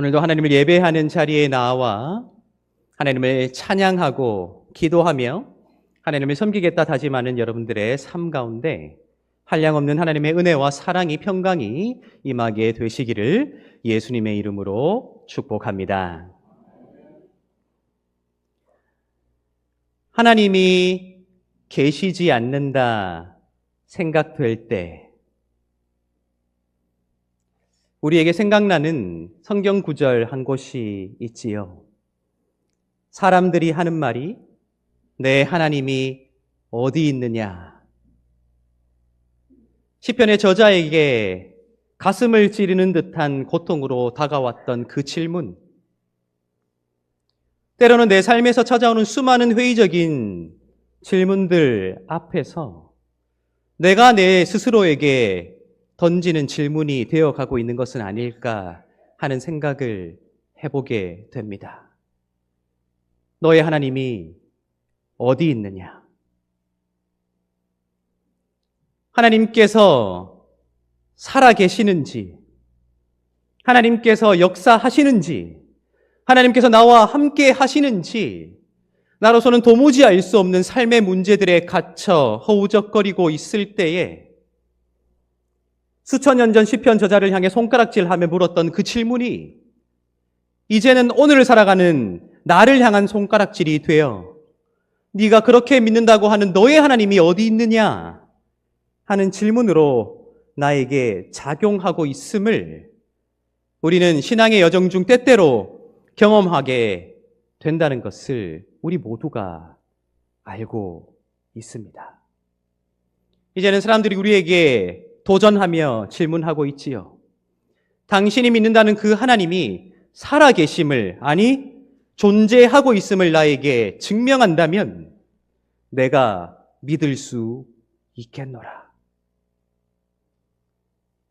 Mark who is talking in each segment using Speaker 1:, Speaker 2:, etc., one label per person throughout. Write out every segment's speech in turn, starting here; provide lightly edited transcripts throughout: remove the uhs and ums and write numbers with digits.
Speaker 1: 오늘도 하나님을 예배하는 자리에 나와 하나님을 찬양하고 기도하며 하나님을 섬기겠다 다짐하는 여러분들의 삶 가운데 한량없는 하나님의 은혜와 사랑이 평강이 임하게 되시기를 예수님의 이름으로 축복합니다. 하나님이 계시지 않는다 생각될 때 우리에게 생각나는 성경 구절 한 곳이 있지요. 사람들이 하는 말이 내 하나님이 어디 있느냐. 시편의 저자에게 가슴을 찌르는 듯한 고통으로 다가왔던 그 질문. 때로는 내 삶에서 찾아오는 수많은 회의적인 질문들 앞에서 내가 내 스스로에게 던지는 질문이 되어가고 있는 것은 아닐까 하는 생각을 해보게 됩니다. 너의 하나님이 어디 있느냐? 하나님께서 살아계시는지, 하나님께서 역사하시는지, 하나님께서 나와 함께 하시는지, 나로서는 도무지 알 수 없는 삶의 문제들에 갇혀 허우적거리고 있을 때에 수천 년 전 시편 저자를 향해 손가락질하며 물었던 그 질문이 이제는 오늘을 살아가는 나를 향한 손가락질이 되어 네가 그렇게 믿는다고 하는 너의 하나님이 어디 있느냐 하는 질문으로 나에게 작용하고 있음을 우리는 신앙의 여정 중 때때로 경험하게 된다는 것을 우리 모두가 알고 있습니다. 이제는 사람들이 우리에게 도전하며 질문하고 있지요. 당신이 믿는다는 그 하나님이 살아계심을, 아니 존재하고 있음을 나에게 증명한다면 내가 믿을 수 있겠노라.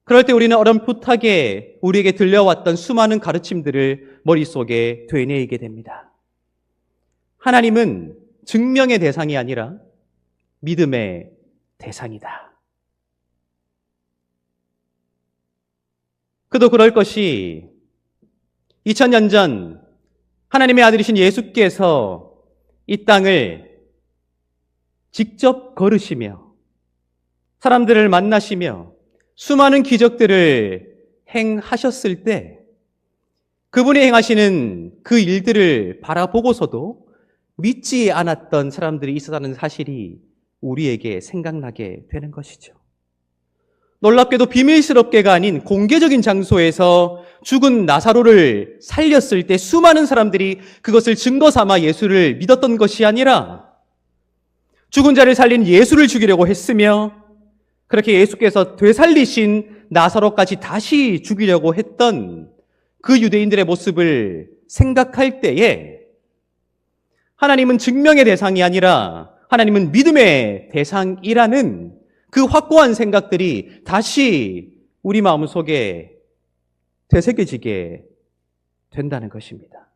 Speaker 1: 그럴 때 우리는 어렴풋하게 우리에게 들려왔던 수많은 가르침들을 머릿속에 되뇌이게 됩니다. 하나님은 증명의 대상이 아니라 믿음의 대상이다. 그도 그럴 것이 2000년 전 하나님의 아들이신 예수께서 이 땅을 직접 걸으시며 사람들을 만나시며 수많은 기적들을 행하셨을 때 그분이 행하시는 그 일들을 바라보고서도 믿지 않았던 사람들이 있었다는 사실이 우리에게 생각나게 되는 것이죠. 놀랍게도 비밀스럽게가 아닌 공개적인 장소에서 죽은 나사로를 살렸을 때 수많은 사람들이 그것을 증거 삼아 예수를 믿었던 것이 아니라 죽은 자를 살린 예수를 죽이려고 했으며 그렇게 예수께서 되살리신 나사로까지 다시 죽이려고 했던 그 유대인들의 모습을 생각할 때에 하나님은 증명의 대상이 아니라 하나님은 믿음의 대상이라는 그 확고한 생각들이 다시 우리 마음속에 되새겨지게 된다는 것입니다.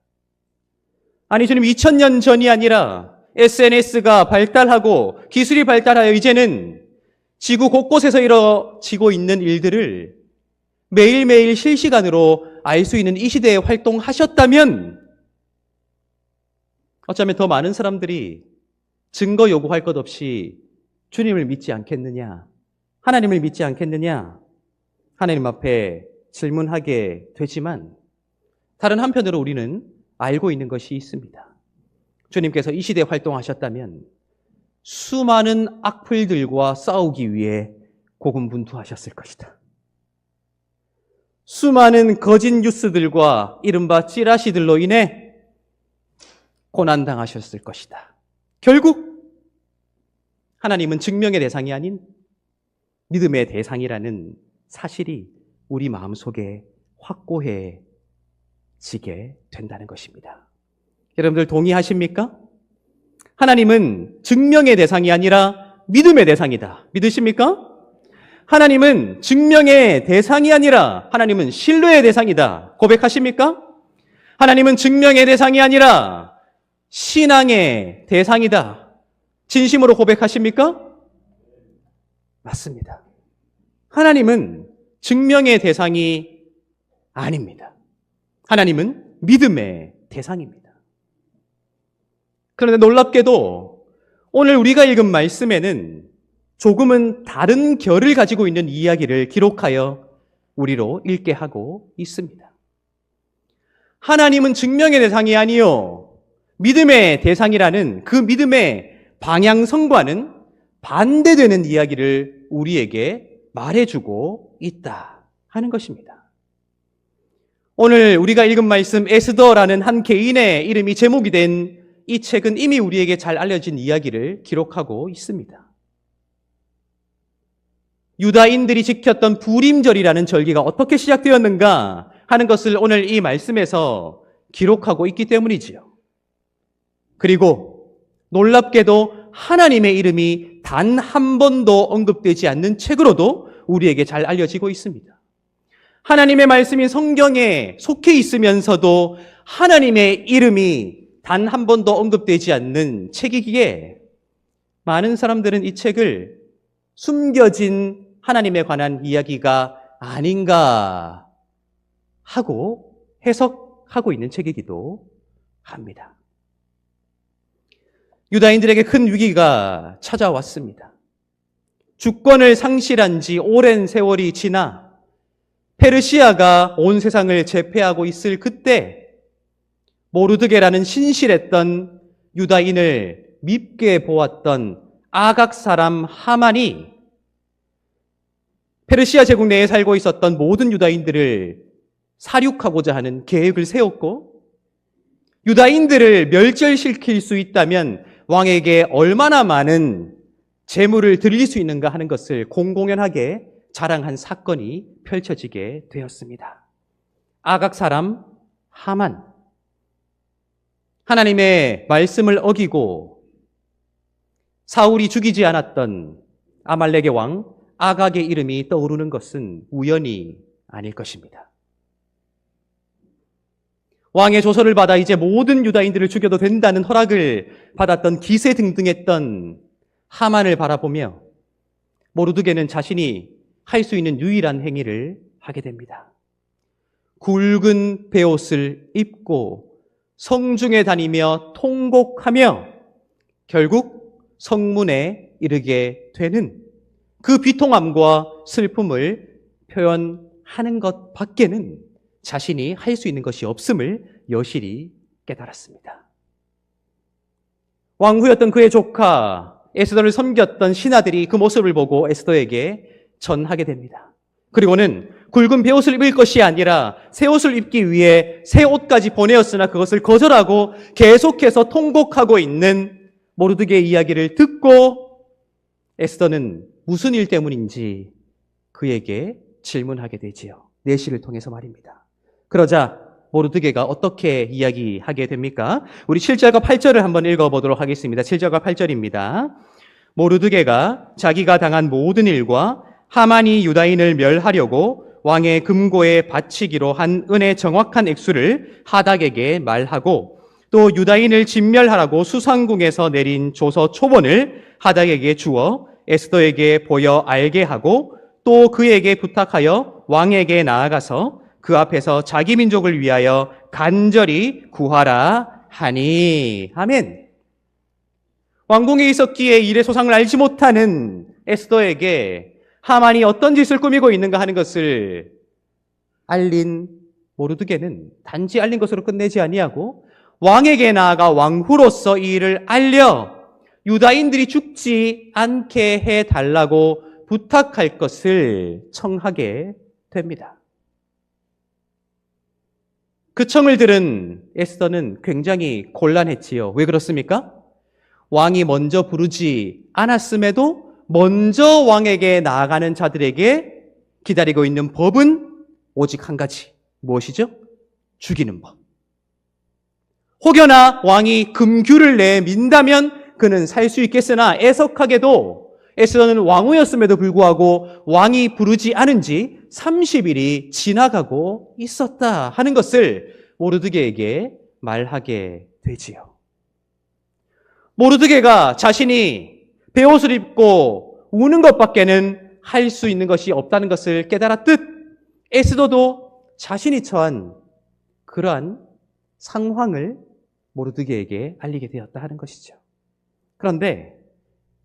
Speaker 1: 아니, 주님 2000년 전이 아니라 SNS가 발달하고 기술이 발달하여 이제는 지구 곳곳에서 이루어지고 있는 일들을 매일매일 실시간으로 알 수 있는 이 시대에 활동하셨다면 어쩌면 더 많은 사람들이 증거 요구할 것 없이 주님을 믿지 않겠느냐, 하나님을 믿지 않겠느냐, 하나님 앞에 질문하게 되지만 다른 한편으로 우리는 알고 있는 것이 있습니다. 주님께서 이 시대에 활동하셨다면 수많은 악플들과 싸우기 위해 고군분투하셨을 것이다. 수많은 거짓 뉴스들과 이른바 찌라시들로 인해 고난당하셨을 것이다. 결국 하나님은 증명의 대상이 아닌 믿음의 대상이라는 사실이 우리 마음속에 확고해지게 된다는 것입니다. 여러분들 동의하십니까? 하나님은 증명의 대상이 아니라 믿음의 대상이다. 믿으십니까? 하나님은 증명의 대상이 아니라 하나님은 신뢰의 대상이다. 고백하십니까? 하나님은 증명의 대상이 아니라 신앙의 대상이다. 진심으로 고백하십니까? 맞습니다. 하나님은 증명의 대상이 아닙니다. 하나님은 믿음의 대상입니다. 그런데 놀랍게도 오늘 우리가 읽은 말씀에는 조금은 다른 결을 가지고 있는 이야기를 기록하여 우리로 읽게 하고 있습니다. 하나님은 증명의 대상이 아니요 믿음의 대상이라는 그 믿음의 방향성과는 반대되는 이야기를 우리에게 말해주고 있다 하는 것입니다. 오늘 우리가 읽은 말씀 에스더라는 한 개인의 이름이 제목이 된 이 책은 이미 우리에게 잘 알려진 이야기를 기록하고 있습니다. 유다인들이 지켰던 부림절이라는 절기가 어떻게 시작되었는가 하는 것을 오늘 이 말씀에서 기록하고 있기 때문이지요. 그리고 놀랍게도 하나님의 이름이 단 한 번도 언급되지 않는 책으로도 우리에게 잘 알려지고 있습니다. 하나님의 말씀인 성경에 속해 있으면서도 하나님의 이름이 단 한 번도 언급되지 않는 책이기에 많은 사람들은 이 책을 숨겨진 하나님에 관한 이야기가 아닌가 하고 해석하고 있는 책이기도 합니다. 유다인들에게 큰 위기가 찾아왔습니다. 주권을 상실한 지 오랜 세월이 지나 페르시아가 온 세상을 제패하고 있을 그때 모르드게라는 신실했던 유다인을 밉게 보았던 아각 사람 하만이 페르시아 제국 내에 살고 있었던 모든 유다인들을 살육하고자 하는 계획을 세웠고 유다인들을 멸절시킬 수 있다면 왕에게 얼마나 많은 재물을 드릴 수 있는가 하는 것을 공공연하게 자랑한 사건이 펼쳐지게 되었습니다. 아각 사람 하만, 하나님의 말씀을 어기고 사울이 죽이지 않았던 아말렉의 왕 아각의 이름이 떠오르는 것은 우연이 아닐 것입니다. 왕의 조서를 받아 이제 모든 유다인들을 죽여도 된다는 허락을 받았던 기세등등했던 하만을 바라보며 모르드게는 자신이 할 수 있는 유일한 행위를 하게 됩니다. 굵은 베옷을 입고 성중에 다니며 통곡하며 결국 성문에 이르게 되는 그 비통함과 슬픔을 표현하는 것 밖에는 자신이 할 수 있는 것이 없음을 여실히 깨달았습니다. 왕후였던 그의 조카 에스더를 섬겼던 신하들이 그 모습을 보고 에스더에게 전하게 됩니다. 그리고는 굵은 베옷을 입을 것이 아니라 새 옷을 입기 위해 새 옷까지 보내었으나 그것을 거절하고 계속해서 통곡하고 있는 모르드게의 이야기를 듣고 에스더는 무슨 일 때문인지 그에게 질문하게 되지요. 내시를 통해서 말입니다. 그러자 모르드게가 어떻게 이야기하게 됩니까? 우리 7절과 8절을 한번 읽어보도록 하겠습니다. 7절과 8절입니다. 모르드게가 자기가 당한 모든 일과 하만이 유다인을 멸하려고 왕의 금고에 바치기로 한 은의 정확한 액수를 하닥에게 말하고 또 유다인을 진멸하라고 수상궁에서 내린 조서 초본을 하닥에게 주어 에스더에게 보여 알게 하고 또 그에게 부탁하여 왕에게 나아가서 그 앞에서 자기 민족을 위하여 간절히 구하라 하니. 아멘. 왕궁에 있었기에 일의 소상을 알지 못하는 에스더에게 하만이 어떤 짓을 꾸미고 있는가 하는 것을 알린 모르드게는 단지 알린 것으로 끝내지 아니하고 왕에게 나아가 왕후로서 이 일을 알려 유다인들이 죽지 않게 해달라고 부탁할 것을 청하게 됩니다. 그 청을 들은 에스더는 굉장히 곤란했지요. 왜 그렇습니까? 왕이 먼저 부르지 않았음에도 먼저 왕에게 나아가는 자들에게 기다리고 있는 법은 오직 한 가지. 무엇이죠? 죽이는 법. 혹여나 왕이 금규를 내민다면 그는 살 수 있겠으나 애석하게도 에스더는 왕후였음에도 불구하고 왕이 부르지 않은 지 30일이 지나가고 있었다 하는 것을 모르드게에게 말하게 되지요. 모르드게가 자신이 베옷을 입고 우는 것밖에는 할 수 있는 것이 없다는 것을 깨달았듯 에스더도 자신이 처한 그러한 상황을 모르드게에게 알리게 되었다 하는 것이죠. 그런데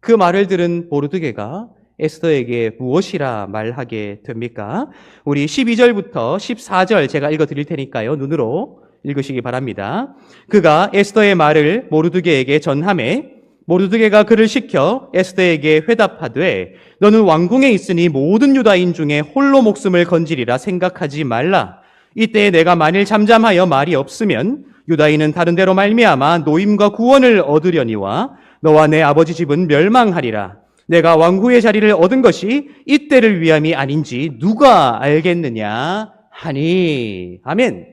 Speaker 1: 그 말을 들은 모르드게가 에스더에게 무엇이라 말하게 됩니까? 우리 12절부터 14절 제가 읽어드릴 테니까요. 눈으로 읽으시기 바랍니다. 그가 에스더의 말을 모르드게에게 전하매 모르드게가 그를 시켜 에스더에게 회답하되 너는 왕궁에 있으니 모든 유다인 중에 홀로 목숨을 건지리라 생각하지 말라. 이때 내가 만일 잠잠하여 말이 없으면 유다인은 다른 데로 말미암아 노임과 구원을 얻으려니와 너와 내 아버지 집은 멸망하리라. 내가 왕후의 자리를 얻은 것이 이때를 위함이 아닌지 누가 알겠느냐 하니. 아멘.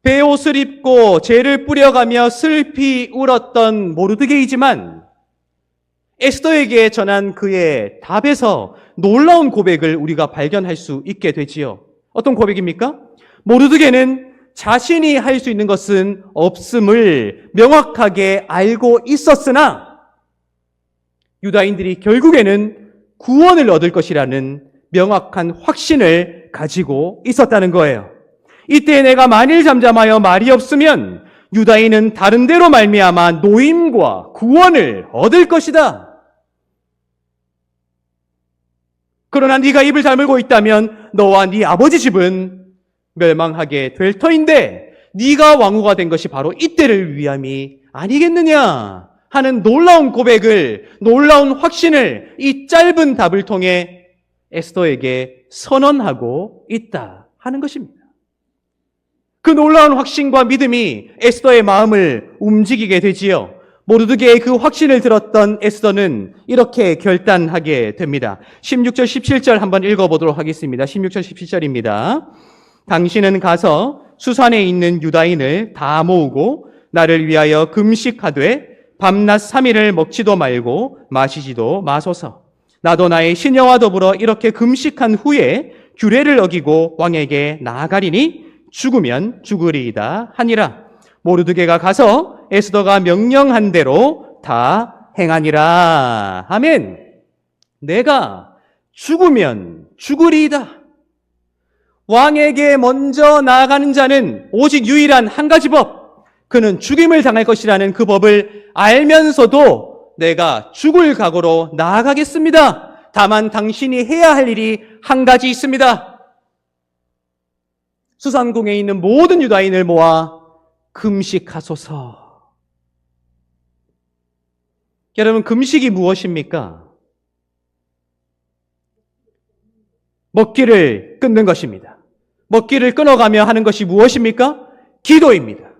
Speaker 1: 베옷을 입고 죄를 뿌려가며 슬피 울었던 모르드게이지만 에스더에게 전한 그의 답에서 놀라운 고백을 우리가 발견할 수 있게 되지요. 어떤 고백입니까? 모르드게는 자신이 할 수 있는 것은 없음을 명확하게 알고 있었으나 유다인들이 결국에는 구원을 얻을 것이라는 명확한 확신을 가지고 있었다는 거예요. 이때 내가 만일 잠잠하여 말이 없으면 유다인은 다른 데로 말미암아 노임과 구원을 얻을 것이다. 그러나 네가 입을 다물고 있다면 너와 네 아버지 집은 멸망하게 될 터인데 네가 왕후가 된 것이 바로 이때를 위함이 아니겠느냐 하는 놀라운 고백을, 놀라운 확신을 이 짧은 답을 통해 에스더에게 선언하고 있다 하는 것입니다. 그 놀라운 확신과 믿음이 에스더의 마음을 움직이게 되지요. 모르드게의 그 확신을 들었던 에스더는 이렇게 결단하게 됩니다. 16절, 17절 한번 읽어보도록 하겠습니다. 16절, 17절입니다. 당신은 가서 수산에 있는 유다인을 다 모으고 나를 위하여 금식하되 밤낮 3일을 먹지도 말고 마시지도 마소서. 나도 나의 시녀와 더불어 이렇게 금식한 후에 규례를 어기고 왕에게 나아가리니 죽으면 죽으리이다 하니라. 모르드게가 가서 에스더가 명령한 대로 다 행하니라. 아멘. 내가 죽으면 죽으리이다. 왕에게 먼저 나아가는 자는 오직 유일한 한 가지 법, 그는 죽임을 당할 것이라는 그 법을 알면서도 내가 죽을 각오로 나아가겠습니다. 다만 당신이 해야 할 일이 한 가지 있습니다. 수산궁에 있는 모든 유다인을 모아 금식하소서. 여러분, 금식이 무엇입니까? 먹기를 끊는 것입니다. 먹기를 끊어가며 하는 것이 무엇입니까? 기도입니다.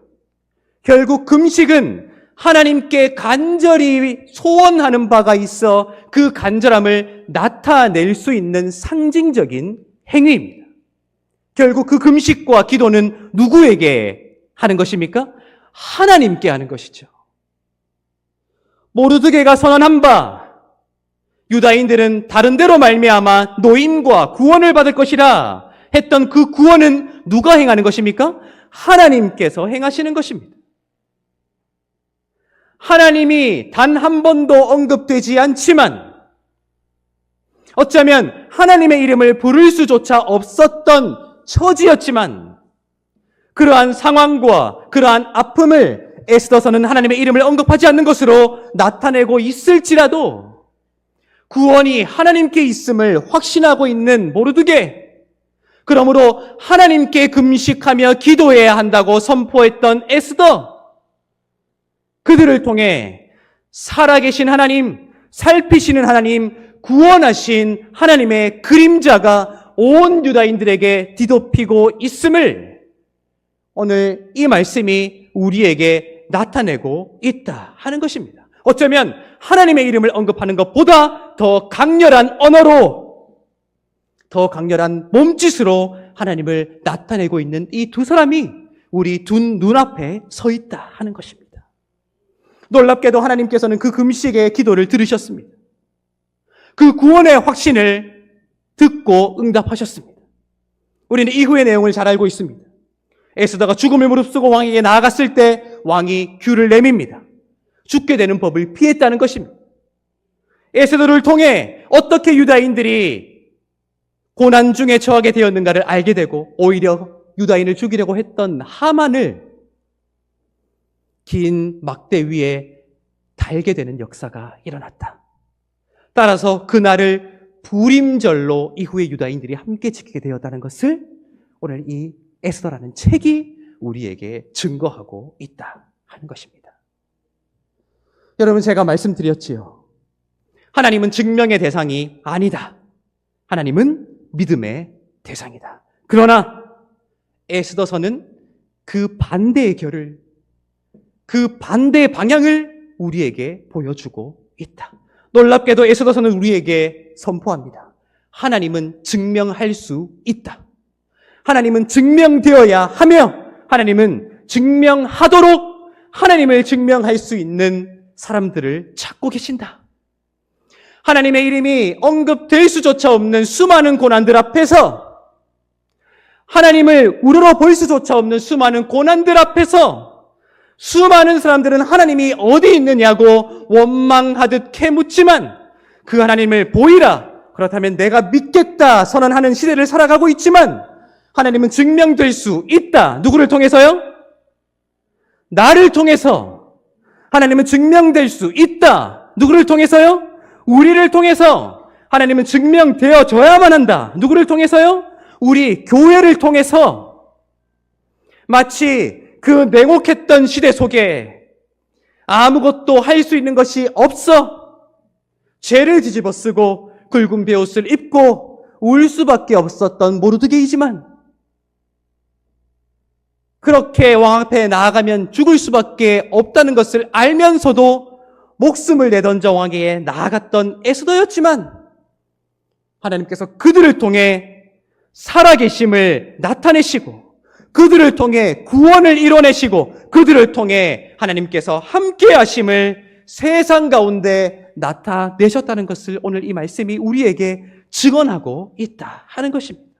Speaker 1: 결국 금식은 하나님께 간절히 소원하는 바가 있어 그 간절함을 나타낼 수 있는 상징적인 행위입니다. 결국 그 금식과 기도는 누구에게 하는 것입니까? 하나님께 하는 것이죠. 모르드게가 선언한 바, 유다인들은 다른 데로 말미암아 노임과 구원을 받을 것이라 했던 그 구원은 누가 행하는 것입니까? 하나님께서 행하시는 것입니다. 하나님이 단 한 번도 언급되지 않지만 어쩌면 하나님의 이름을 부를 수조차 없었던 처지였지만 그러한 상황과 그러한 아픔을 에스더서는 하나님의 이름을 언급하지 않는 것으로 나타내고 있을지라도 구원이 하나님께 있음을 확신하고 있는 모르드게, 그러므로 하나님께 금식하며 기도해야 한다고 선포했던 에스더, 그들을 통해 살아계신 하나님, 살피시는 하나님, 구원하신 하나님의 그림자가 온 유다인들에게 뒤덮이고 있음을 오늘 이 말씀이 우리에게 나타내고 있다 하는 것입니다. 어쩌면 하나님의 이름을 언급하는 것보다 더 강렬한 언어로, 더 강렬한 몸짓으로 하나님을 나타내고 있는 이 두 사람이 우리 두 눈앞에 서 있다 하는 것입니다. 놀랍게도 하나님께서는 그 금식의 기도를 들으셨습니다. 그 구원의 확신을 듣고 응답하셨습니다. 우리는 이후의 내용을 잘 알고 있습니다. 에스더가 죽음을 무릅쓰고 왕에게 나아갔을 때 왕이 규를 내밉니다. 죽게 되는 법을 피했다는 것입니다. 에스더를 통해 어떻게 유다인들이 고난 중에 처하게 되었는가를 알게 되고 오히려 유다인을 죽이려고 했던 하만을 긴 막대 위에 달게 되는 역사가 일어났다. 따라서 그날을 불임절로 이후에 유다인들이 함께 지키게 되었다는 것을 오늘 이 에스더라는 책이 우리에게 증거하고 있다 하는 것입니다. 여러분, 제가 말씀드렸지요. 하나님은 증명의 대상이 아니다. 하나님은 믿음의 대상이다. 그러나 에스더서는 그 반대의 결을, 그 반대의 방향을 우리에게 보여주고 있다. 놀랍게도 에스더서는 우리에게 선포합니다. 하나님은 증명할 수 있다. 하나님은 증명되어야 하며 하나님은 증명하도록 하나님을 증명할 수 있는 사람들을 찾고 계신다. 하나님의 이름이 언급될 수조차 없는 수많은 고난들 앞에서, 하나님을 우러러볼 수조차 없는 수많은 고난들 앞에서 수많은 사람들은 하나님이 어디 있느냐고 원망하듯 캐묻지만 그 하나님을 보이라, 그렇다면 내가 믿겠다 선언하는 시대를 살아가고 있지만 하나님은 증명될 수 있다. 누구를 통해서요? 나를 통해서. 하나님은 증명될 수 있다. 누구를 통해서요? 우리를 통해서. 하나님은 증명되어져야만 한다. 누구를 통해서요? 우리 교회를 통해서. 마치 그 냉혹했던 시대 속에 아무것도 할 수 있는 것이 없어 죄를 뒤집어 쓰고 굵은 베옷을 입고 울 수밖에 없었던 모르드게이지만, 그렇게 왕 앞에 나아가면 죽을 수밖에 없다는 것을 알면서도 목숨을 내던져 왕에게 나아갔던 에스더였지만 하나님께서 그들을 통해 살아계심을 나타내시고 그들을 통해 구원을 이뤄내시고 그들을 통해 하나님께서 함께 하심을 세상 가운데 나타내셨다는 것을 오늘 이 말씀이 우리에게 증언하고 있다 하는 것입니다.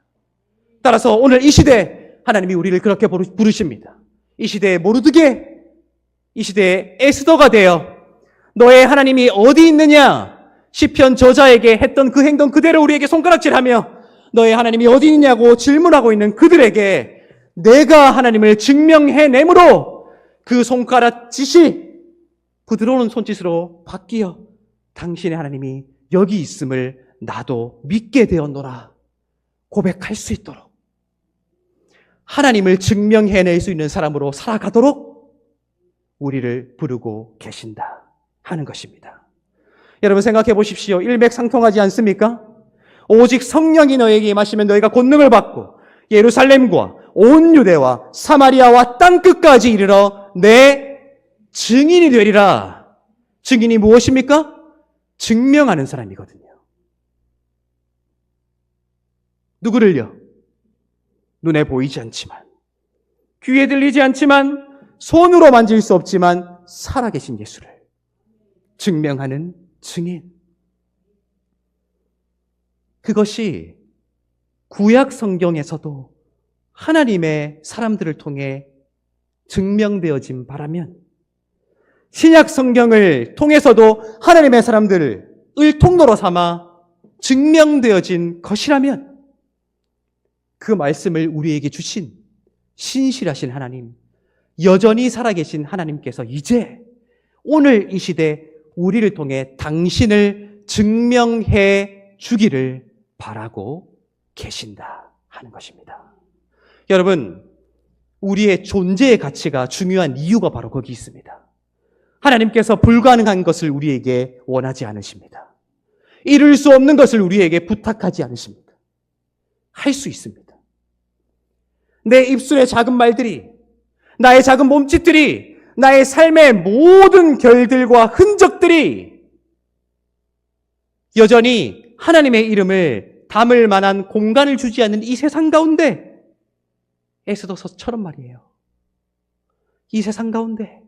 Speaker 1: 따라서 오늘 이 시대 하나님이 우리를 그렇게 부르십니다. 이 시대의 모르드게, 이 시대의 에스더가 되어 너의 하나님이 어디 있느냐? 시편 저자에게 했던 그 행동 그대로 우리에게 손가락질하며 너의 하나님이 어디 있냐고 질문하고 있는 그들에게 내가 하나님을 증명해내므로 그 손가락짓이 부드러운 손짓으로 바뀌어 당신의 하나님이 여기 있음을 나도 믿게 되었노라 고백할 수 있도록 하나님을 증명해낼 수 있는 사람으로 살아가도록 우리를 부르고 계신다 하는 것입니다. 여러분 생각해 보십시오. 일맥상통하지 않습니까? 오직 성령이 너에게 임하시면 너희가 권능을 받고 예루살렘과 온 유대와 사마리아와 땅끝까지 이르러 내 증인이 되리라. 증인이 무엇입니까? 증명하는 사람이거든요. 누구를요? 눈에 보이지 않지만, 귀에 들리지 않지만, 손으로 만질 수 없지만 살아계신 예수를 증명하는 증인. 그것이 구약 성경에서도 하나님의 사람들을 통해 증명되어진 바라면 신약 성경을 통해서도 하나님의 사람들을 통로로 삼아 증명되어진 것이라면 그 말씀을 우리에게 주신 신실하신 하나님, 여전히 살아계신 하나님께서 이제 오늘 이 시대 우리를 통해 당신을 증명해 주기를 바라고 계신다 하는 것입니다. 여러분, 우리의 존재의 가치가 중요한 이유가 바로 거기 있습니다. 하나님께서 불가능한 것을 우리에게 원하지 않으십니다. 이룰 수 없는 것을 우리에게 부탁하지 않으십니다. 할 수 있습니다. 내 입술의 작은 말들이, 나의 작은 몸짓들이, 나의 삶의 모든 결들과 흔적들이 여전히 하나님의 이름을 담을 만한 공간을 주지 않는 이 세상 가운데, 에스더서처럼 말이에요. 이 세상 가운데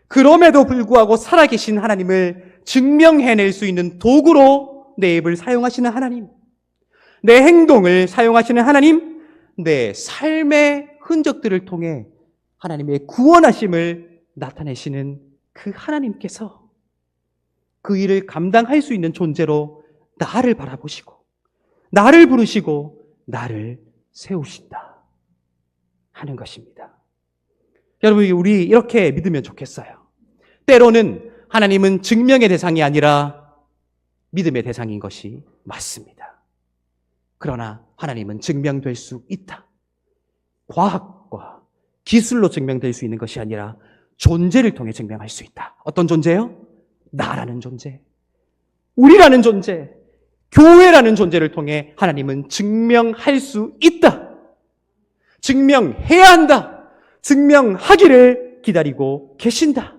Speaker 1: 그럼에도 불구하고 살아계신 하나님을 증명해낼 수 있는 도구로 내 입을 사용하시는 하나님, 내 행동을 사용하시는 하나님, 내 삶의 흔적들을 통해 하나님의 구원하심을 나타내시는 그 하나님께서 그 일을 감당할 수 있는 존재로 나를 바라보시고 나를 부르시고 나를 세우신다 하는 것입니다. 여러분, 우리 이렇게 믿으면 좋겠어요. 때로는 하나님은 증명의 대상이 아니라 믿음의 대상인 것이 맞습니다. 그러나 하나님은 증명될 수 있다. 과학과 기술로 증명될 수 있는 것이 아니라 존재를 통해 증명할 수 있다. 어떤 존재요? 나라는 존재, 우리라는 존재, 교회라는 존재를 통해 하나님은 증명할 수 있다. 증명해야 한다. 증명하기를 기다리고 계신다.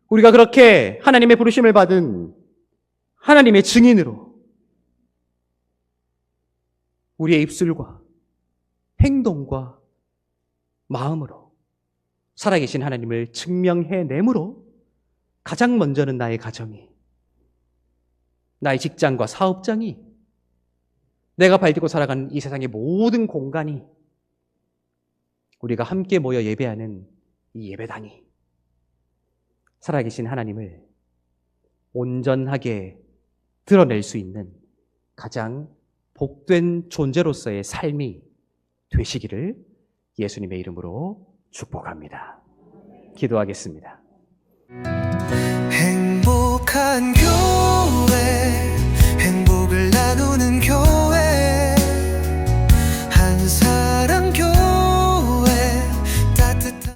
Speaker 1: 우리가 그렇게 하나님의 부르심을 받은 하나님의 증인으로 우리의 입술과 행동과 마음으로 살아계신 하나님을 증명해내므로 가장 먼저는 나의 가정이, 나의 직장과 사업장이, 내가 발디고 살아가는 이 세상의 모든 공간이, 우리가 함께 모여 예배하는 이 예배당이 살아계신 하나님을 온전하게 드러낼 수 있는 가장 복된 존재로서의 삶이 되시기를 예수님의 이름으로 축복합니다. 기도하겠습니다.